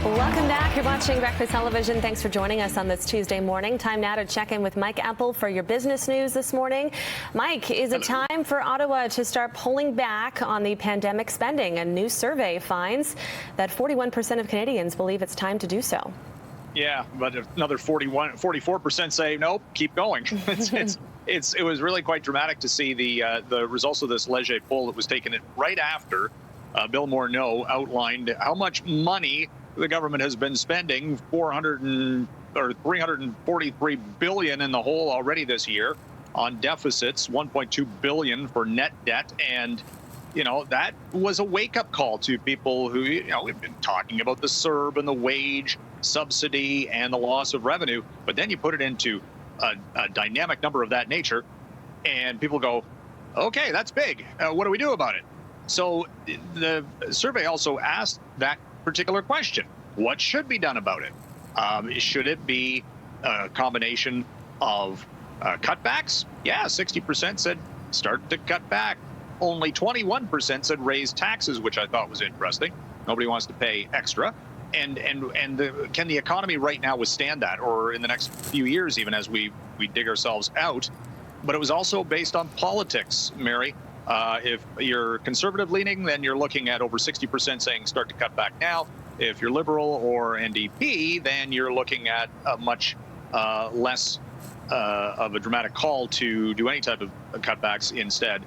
Welcome back. You're watching Breakfast Television. Thanks for joining us on this Tuesday morning. Time now to check in with Mike Apple for your business news this morning. Mike, is it time for Ottawa to start pulling back on the pandemic spending? A new survey finds that 41% of Canadians believe it's time to do so. Yeah, but another 44% say nope, keep going. It was really quite dramatic to see the results of this Leger poll that was taken right after Bill Morneau outlined how much money the government has been spending, 343 billion in the hole already this year on deficits, 1.2 billion for net debt, and that was a wake-up call to people who we've been talking about the CERB and the wage subsidy and the loss of revenue, but then you put it into a dynamic number of that nature, and people go, okay, that's big. What do we do about it? So the survey also asked that particular question. What should be done about it? Should it be a combination of cutbacks? Yeah, 60% said start to cut back. Only 21% said raise taxes, which I thought was interesting. Nobody wants to pay extra. And can the economy right now withstand that, or in the next few years, even as we dig ourselves out? But it was also based on politics, Mary. If you're conservative leaning, then you're looking at over 60% saying start to cut back now. If you're liberal or NDP, then you're looking at a much less of a dramatic call to do any type of cutbacks. Instead,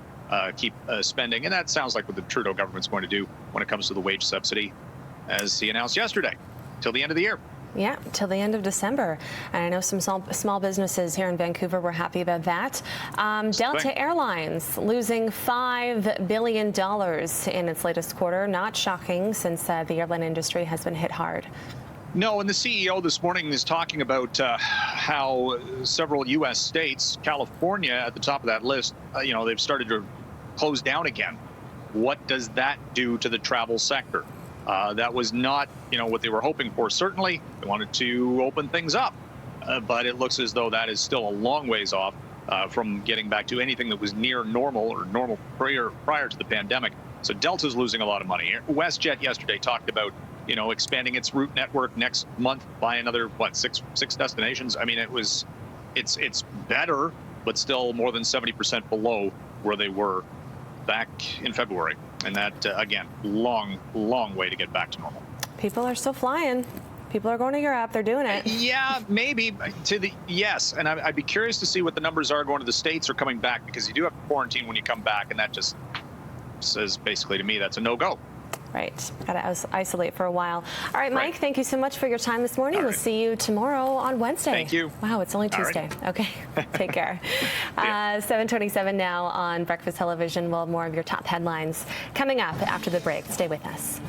keep spending. And that sounds like what the Trudeau government's going to do when it comes to the wage subsidy, as he announced yesterday, till the end of the year. Yeah, till the end of December. And I know some small businesses here in Vancouver were happy about that. Delta Airlines losing $5 billion in its latest quarter. Not shocking, since the airline industry has been hit hard. No, and the CEO this morning is talking about how several U.S. states, California at the top of that list, they've started to close down again. What does that do to the travel sector? That was not, what they were hoping for. Certainly, they wanted to open things up, but it looks as though that is still a long ways off from getting back to anything that was near normal or normal prior to the pandemic. So Delta's losing a lot of money. WestJet yesterday talked about, expanding its route network next month by another six destinations. I mean, it's better, but still more than 70% below where they were back in February. And that, again, long way to get back to normal. People are still flying. People are going to Europe. They're doing it. Yeah, maybe. Yes. And I'd be curious to see what the numbers are going to the States or coming back, because you do have to quarantine when you come back. And that just says basically to me that's a no-go. Right. Got to isolate for a while. All right, Mike, Right. Thank you so much for your time this morning. We'll see you tomorrow on Wednesday. Thank you. Wow, it's only Tuesday. All right. Okay. Take care. 7:27 now on Breakfast Television. We'll have more of your top headlines coming up after the break. Stay with us.